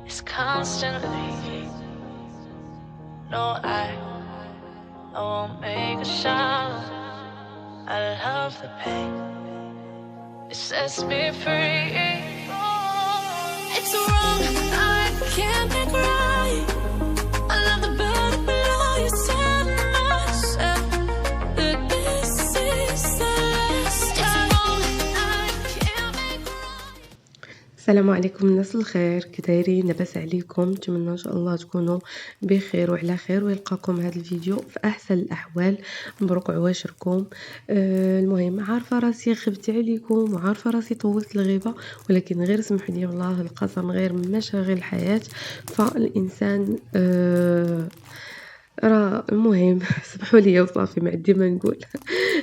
It's constantly. No, I won't make a sound. I love the pain. It sets me free. It's wrong, I can't make right. I love the bird below you. Tell myself that this is the last. It's wrong, I can't make right. السلام عليكم الناس الخير، كدايرين؟ لاباس عليكم؟ نتمنى ان شاء الله تكونوا بخير وعلى خير، ويلقاكم هذا الفيديو في احسن الاحوال. مبروك عواشركم. المهم، عارفه راسي غبت عليكم وعارفه راسي طولت الغيبه، ولكن غير سمحوا لي والله القسم، غير مشاغل الحياه. فالانسان راه المهم سمحوا لي وصافي، ما عندي ما نقول.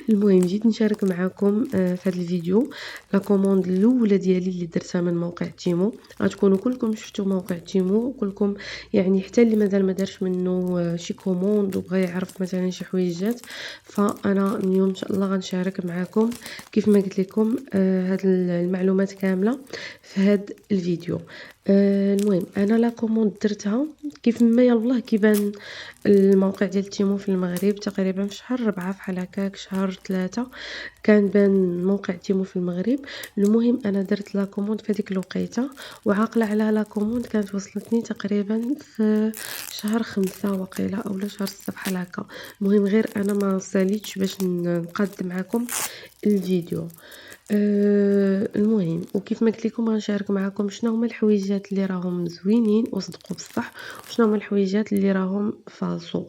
المهم جيت نشارك معكم في هذا الفيديو لا كوموند الاولى ديالي اللي درتها من موقع تيمو. غتكونوا كلكم شفتوا موقع تيمو كلكم، يعني حتى اللي مازال ما دارش منه شي كوموند وبغى يعرف مثلا شي حويجات. فانا اليوم ان شاء الله غنشارك معكم كيف ما قلت لكم هاد المعلومات كامله في هاد الفيديو. المهم انا لا كوموند درتها كيف ما يلاه كيبان الموقع ديال تيمو في المغرب تقريبا في شهر 4 فحال هكاك، شهر 3 كان بان موقع تيمو في المغرب. المهم انا درت لا كوموند في هذيك الوقيته، وعاقله على لا كوموند كانت وصلتني تقريبا في شهر 5 وقيله اولا شهر 6 بحال هكا. المهم غير انا ما ساليتش باش نقدم معكم الفيديو. المهم وكيف ما قلت لكم غنشارك معكم شنو هما الحويجات اللي راهم زوينين وصدقوا بصح، وشنو هما الحويجات اللي راهم فالصو.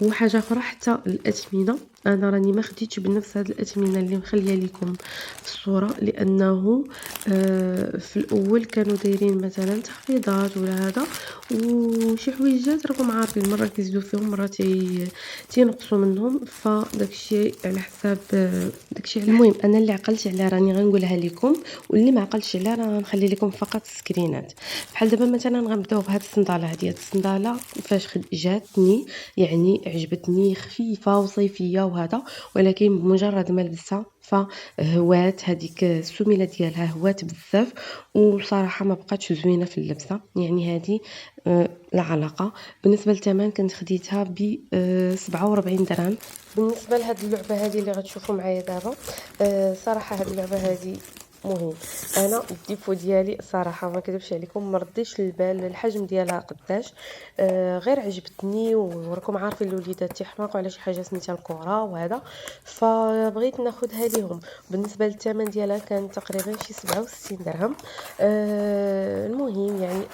وحاجه اخرى، حتى الاثمنه انا راني ما خديتش بنفس هاد الاثمنه اللي مخليه لكم في الصوره، لانه في الاول كانوا دايرين مثلا تخفيضات ولا هذا، وشي حويجات راكم عارفين مره كيزيدوا فيهم مره تينقصوا منهم، فداكشي على حساب داكشي. المهم انا اللي عقلت عليها راني غنقولها لكم، واللي ما عقلتش عليها راه غنخلي لكم فقط سكرينات. بحال دابا مثلا غنبداو بهاد الصنداله هذه. الصنداله فاش جاتني يعني عجبتني، خفيفه وصيفيه وهذا، ولكن بمجرد ما لبستها فهوات هذيك السميله ديالها هوات بزاف، وصراحه ما بقاتش زوينه في اللبسه. يعني هذه لا علاقه. بالنسبه للثمن كنت خديتها ب 47 درهم. بالنسبه لهاد اللعبه هذه اللي غتشوفوا معايا دابا، صراحه هاد اللعبه هذه مهم. انا الديفو ديالي صراحه ما كذبش عليكم، ما رديتش البال الحجم ديالها قداش، غير عجبتني. وراكم عارفين الوليدات تيحماقوا على شي حاجه سميتها الكره وهذا، فبغيت ناخذها ليهم. بالنسبه للثمن ديالها كان تقريبا شي 67 درهم. المهم يعني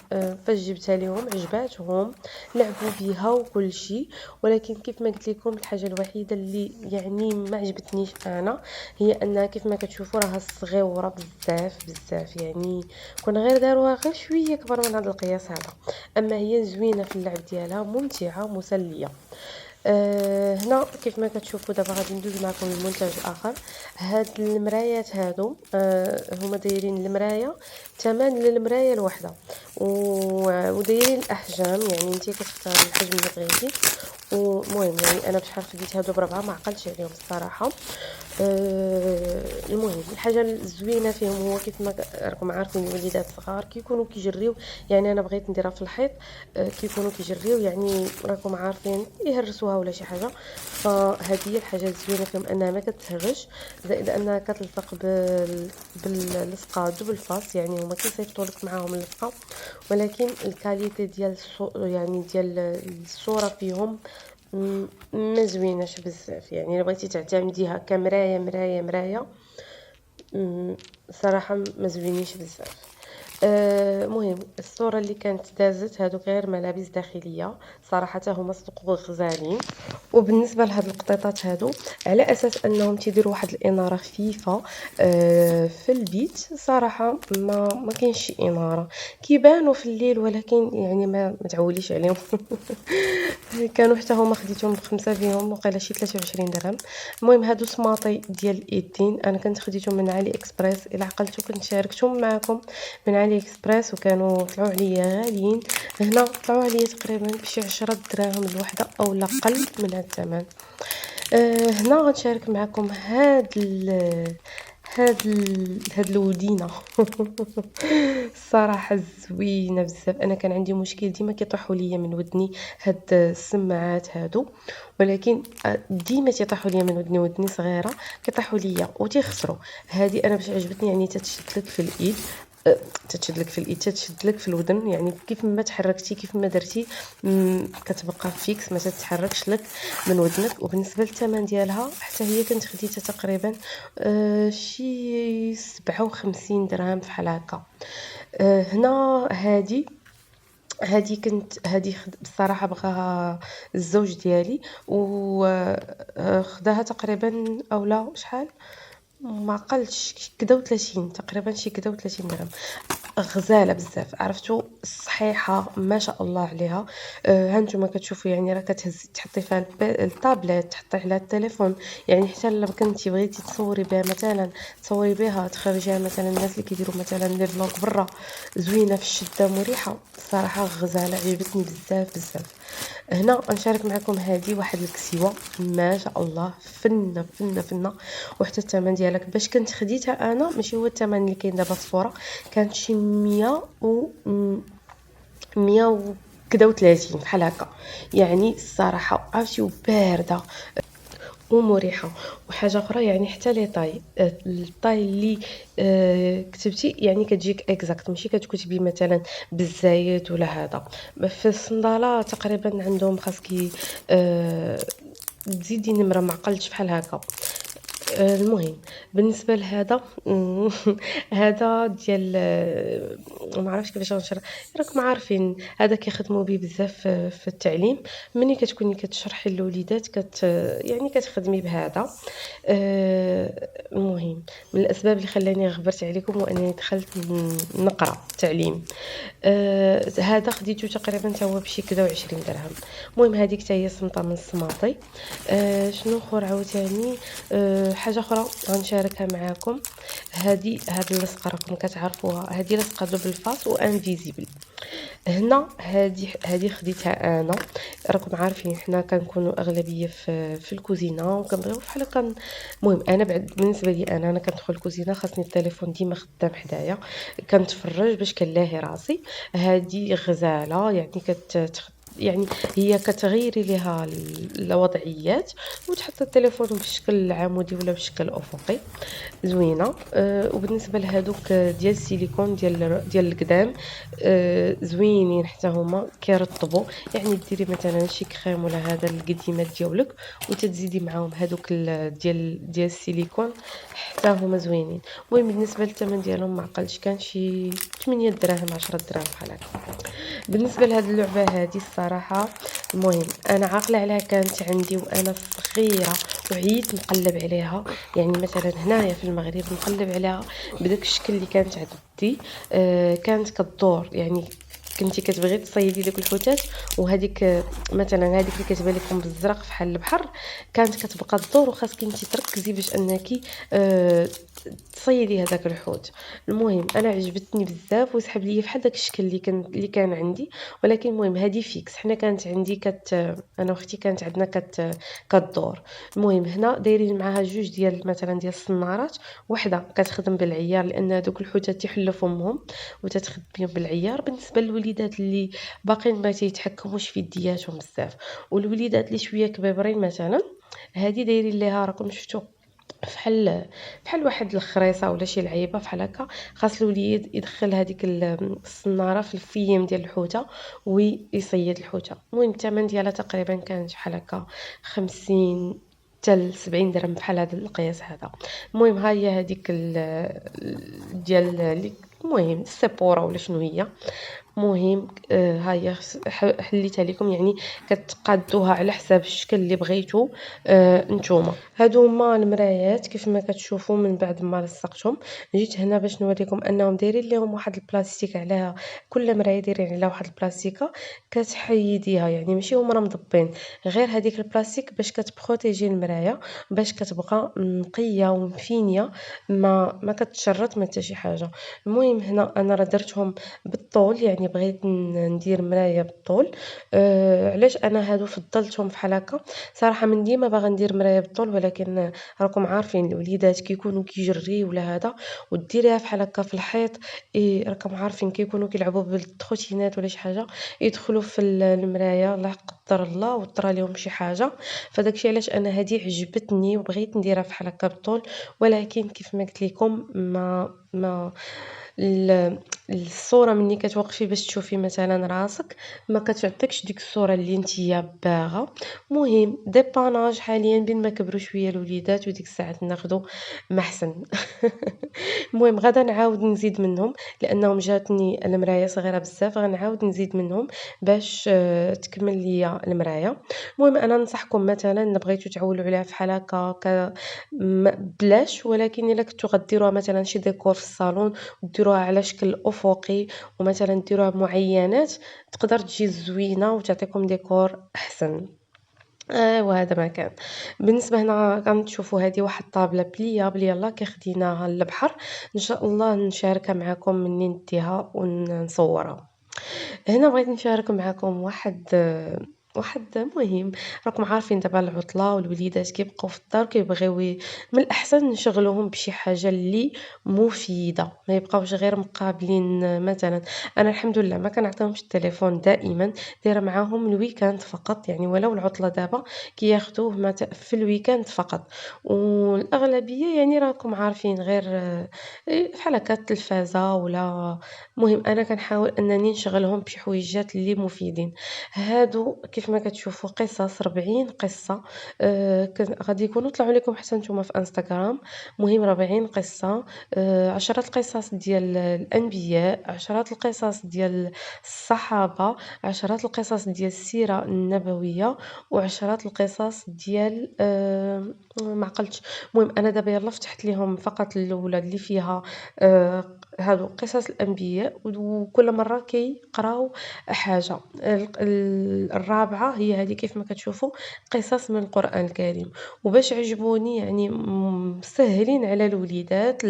فاش جبتها ليهم عجباتهم، لعبوا بيها وكل شيء، ولكن كيف ما قلت لكم الحاجه الوحيده اللي يعني ما عجبتنيش انا هي انها كيف ما كتشوفوا راها صغيره بزاف. يعني كون غير داروها غير شويه كبر من هذا القياس هذا. اما هي زوينه في اللعب ديالها، ممتعه مسليه. هنا كيف ما كتشوفوا دابا غادي ندوز معكم للمنتج اخر. هاد المرايات هادو هما دايرين المرايه ثمن للمرايه الواحده، ودايرين الاحجام، يعني انت كتختار الحجم اللي بغيتي. ومهم يعني انا بشحال خديت هادو بربعه، ما عقلتش عليهم الصراحه. المهم الحاجه الزوينه فيهم هو كيف ما راكم عارفين الوليدات صغار كيكونوا كيجريو، يعني انا بغيت نديرها في الحيط كيكونوا كيجريو، يعني راكم عارفين يهرسوها ولا شي حاجه. فهذه هي الحاجه الزوينه فيهم، انها ما كتهرش، زائد انها كتلصق باللصقه دوبل فاس، يعني هما كيصيفطوا لك معاهم اللصقه، ولكن الكاليتي ديال يعني ديال الصوره فيهم ما زويناش بزاف. يعني الا بغيتي تعتمديها كمرايه صراحه ما زوينيش بزاف. مهم الصوره اللي كانت دازت هادوك غير ملابس داخليه، صراحه هما صدقوا غزالين. وبالنسبه لهاد القطيطات هادو على اساس انهم تيديروا واحد الاناره خفيفه في البيت، صراحه ما كاينش شي اناره، كيبانوا في الليل ولكن يعني ما تعوليش عليهم. كانوا حتى هما خديتهم بخمسة فيهم وقيلا شي 23 درهم. المهم هادو سماطي ديال الايدين، انا كنت خديتهم من علي اكسبريس، الى عقلتو كنت شاركتهم معكم من علي اكسبريس، وكانوا طلعوا عليا غاليين. هنا طلعوا عليا تقريبا بشي 10 دراهم الوحده او لا قل من هذا الثمن. هنا غنشارك معكم هاد هاد الودينة الصراحة زوينة بزاف. أنا كان عندي مشكل ديما كيطيحوا ليا من ودني هاد السماعات هادو، ولكن ديما تيطيحوا ليا من ودني، ودني صغيرة كيطيحوا ليا وتيخسروا. هادي أنا باش عجبتني يعني تتشد لك في الإيد، تتشد لك في الإيد، تتشد لك في الودن، يعني كيف ما تحركتي كيف ما درتي كتبقى فيكس ما تتحركش لك من ودنك. وبالنسبة للثمن ديالها حتى هي كنت خديتها تقريبا شي 57 درهم فحال هكا. هنا هادي بصراحة بغاها الزوج ديالي و خداها تقريبا اولا شحال ما قلتش كدا و30 تقريبا، شي كدا و30 درهم. غزاله بزاف، عرفتو صحيحه ما شاء الله عليها. ها نتوما كتشوفوا يعني راه كتهزي تحطي فيها الطابلت، تحطي على التليفون، يعني حتى الا كنتي بغيتي تصوري بها مثلا، تصوري بها تخرجيها مثلا الناس اللي كيديروا مثلا لي فلوق برا، زوينه في الشده مريحه. الصراحه غزاله عجبتني بزاف بزاف. هنا نشارك معكم هذه واحد الكسيوه ما شاء الله فنه فنه فنه، وحتى الثمن ديالك باش كنت خديتها انا ماشي هو الثمن اللي كاين دابا في الصوره، كانت شي 100 و كدا و30 بحال هكا. يعني الصراحه عرفتي وبارده ومريحه. وحاجه اخرى يعني حتى لي طاي الطاي اللي كتبتي يعني كتجيك اكزاكت، ماشي كتكتبي مثلا بالزايد ولا هذا. في الصنداله تقريبا عندهم خاصكي تزيدي نمره ما عقلتش بحال هكا. المهم بالنسبه لهذا هذا ديال ما عرفتش كيفاش غنشرح. راكم عارفين هذا كيخدموا به بزاف في التعليم، ملي كتكوني كتشرحي للوليدات يعني كتخدمي بهذا. المهم من الاسباب اللي خلاني غبرت عليكم وانني دخلت نقرا تعليم. هذا خديته تقريبا تا هو بشي كدا و20 درهم. المهم هذيك حتى هي صمطه من الصماطي. شنو اخر عاوتاني حاجه اخرى غنشاركها معاكم. هاد اللصقه راكم كتعرفوها، هذه لصقه دوبل فاس وانفيزيبل. هنا هذه خديتها انا، راكم عارفين حنا كنكونوا اغلبيه في الكوزينه وكنبغيو بحال هكا. المهم انا بالنسبه لي انا كندخل الكوزينه خاصني التليفون ديما خدام حدايا، كنتفرج باش كنلاهي راسي. هذه غزاله يعني يعني هي كتغيري ليها الوضعيات وتحط التليفون بالشكل العمودي ولا بالشكل الافقي، زوينه. وبالنسبه لهادوك ديال السيليكون ديال القدام زوينين حتى هما كيرطبوا، يعني ديري مثلا شي كريم ولا هذا القديمات ديالك وتتزيدي معاهم هادوك ديال السيليكون حتى هما زوينين. المهم بالنسبه للثمن ديالهم ما عقلتش، كان شي 8 دراهم 10 دراهم بحال هكا. بالنسبه لهاد اللعبه هذه الصراحه، المهم انا عاقله عليها كانت عندي وانا صغيره وعييت نقلب عليها، يعني مثلا هنايا في المغرب نقلب عليها بداك الشكل اللي كانت عندي. كانت كدور، يعني كنتي كتبغي تصيدي داك الحوتات، وهذيك مثلا هذيك اللي كتبان لكم بالزرق فحال البحر كانت كتبقى تدور، وخاصك انت تركزي باش انك تصيدي هذاك الحوت. المهم انا عجبتني بزاف وسحب لي بحال داك الشكل اللي كان عندي. ولكن المهم هذه فيكس، حنا كانت عندي انا واختي كانت عندنا كدور. المهم هنا دايرين معاها جوج ديال مثلا ديال الصنارات، وحده كتخدم بالعيار لان هذوك الحوتات تيحلوا فمهم وتتخدم بالعيار. بالنسبه للوليدات اللي باقيين ما تيتحكموش في يدياتهم بزاف، والوليدات اللي شويه كبيرين مثلا، هذه دايرين ليها راكم شفتوا بحال واحد الخريصه ولا شي لعيبه بحال هكا، خاص الوليد يدخل هذيك الصناره في الفيم ديال الحوته ويصيد الحوته. المهم الثمن ديالها تقريبا كان بحال هكا 50 حتى 70 درهم بحال هذا القياس هذا. المهم ها هي هذيك ديال المهم السبوره ولا شنو هي. مهم ها هي حليتها لكم، يعني كتقادوها على حساب الشكل اللي بغيتو نتوما. هادو هما المرايات كيف ما كتشوفوا من بعد ما لصقتهم. جيت هنا باش نوريكم انهم دايرين لهم واحد البلاستيك عليها، كل مرايه دايرين عليها واحد البلاستيكه كتحيديها، يعني ماشي هما مضبين، غير هذيك البلاستيك باش كتبروتيجي المرايه باش كتبقى نقيه ومفينيه، ما كتشرط ما حتى شي حاجه. المهم هنا انا راه درتهم بالطول، يعني يعني بغيت ندير مراية بالطول. علاش أنا هادو فضّلتهم فحال هكا، صراحة من ديما باغا ندير مراية بالطول، ولكن راكم عارفين الوليدات كيكونوا كيجريو ولا هذا وديريها فحال هكا في الحيط، راكم عارفين كيكونوا كيلعبوا بالتخوتينات ولا شي حاجة، يدخلوا في المراية لا قدّر الله وطرا ليهم شي حاجة. فداك الشي علاش أنا هادي عجبتني وبغيت نديرها فحال هكا بالطول، ولكن كيف ما قلت لكم ما الصورة ملي كتوقفي باش تشوفي مثلا راسك ما كتعطيكش ديك الصورة اللي نتيا باغا. مهم ديباناج حاليا بين ما كبروا شوية الوليدات وديك الساعات ناخدو محسن. المهم غدا نعاود نزيد منهم لانهم جاتني المرايه صغيره بزاف، غنعاود نزيد منهم باش تكمل ليا المرايه. المهم انا ننصحكم مثلا بغيتو تعولوا عليها فحال هكا بلاش، ولكن الا كنتو غديروها مثلا شي ديكور في الصالون وديروها على شكل افقي ومثلا ديروها بمعينات تقدر تجي زوينه وتعطيكم ديكور احسن. وهذا ما كان. بالنسبة هنا كنشوفوا هذه واحد الطابلة بلياب يلاه كيخديناها للبحر، ان شاء الله نشاركها معكم مني نديها ونصورها. هنا بغيت نشارك معكم واحد مهم. راكم عارفين دابا العطلة والوليدات كيبقاو في الدار كيبغيو من الأحسن نشغلوهم بشي حاجة اللي مفيدة، ما يبقاوش غير مقابلين. مثلا أنا الحمد لله ما كنعطيهمش التليفون دائما، دايره معاهم الويكاند فقط، يعني ولو العطلة دابا كياخدوه في الويكاند فقط. والأغلبية يعني راكم عارفين غير بحال هكا التلفازة ولا. مهم أنا كنحاول أنني نشغلهم بشي حويجات اللي مفيدين. هادو كيف ما كتشوفوا قصص 40 قصة، غادي يكونوا طلعوا لكم حتى نتوما في انستغرام. مهم 40 قصة، 10 القصص ديال الأنبياء، 10 القصص ديال الصحابة، 10 القصص ديال السيرة النبوية، و10 القصص ديال ما عقلتش. المهم أنا دابا يلا فتحت لهم فقط الأولى اللي فيها هادو قصص الأنبياء، وكل مرة كيقراو حاجة. الرابعة هي هذه كيف ما كتشوفوا قصص من القرآن الكريم، وباش عجبوني يعني مسهلين على الوليدات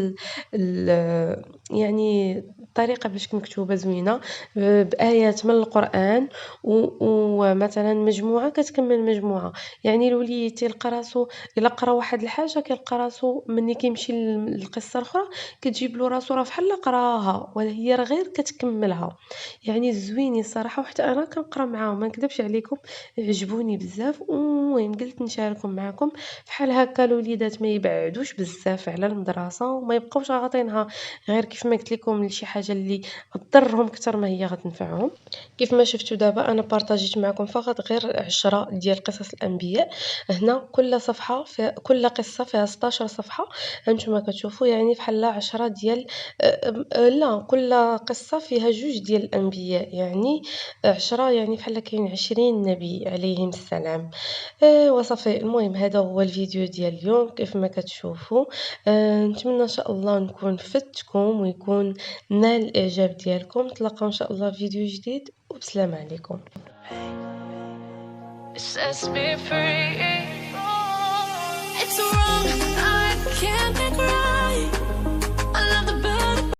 يعني الطريقة باش مكتوبة زوينة بآيات من القرآن، ومثلا مجموعة كتكمل مجموعة. يعني الوليد تلقى راسو الا قرا واحد الحاجة كيلقى راسو ملي كيمشي للقصة الأخرى كتجيب له راسو راه فحال قراها ولا هي راه غير كتكملها. يعني زوينين الصراحة، وحتى انا كنقرا معاهم ما نكذبش عليكم عجبوني بزاف. المهم قلت نشاركهم معكم فحال هكا الوليدات ما يبعدوش بزاف على المدرسة وما يبقاوش عاطينها غير كيف ما قلت لكم لشي حاجة اللي تضرهم اكثر ما هي غتنفعهم. كيف ما شفتوا دابا انا بارطاجيت معكم فقط غير 10 ديال قصص الانبياء. هنا كل صفحة في كل قصة فيها 16 صفحة، هانتوما كتشوفوا يعني بحال 10 ديال لا كل قصة فيها 2 ديال الأنبياء، يعني 10 يعني بحال كاين 20 نبي عليهم السلام. وصافي. المهم هذا هو الفيديو ديال اليوم كيف ما كتشوفوا. نتمنى ان شاء الله نكون فدتكم ويكون نال الاعجاب ديالكم. نتلاقاو ان شاء الله في فيديو جديد وبسلام عليكم. It sets me free. It's wrong.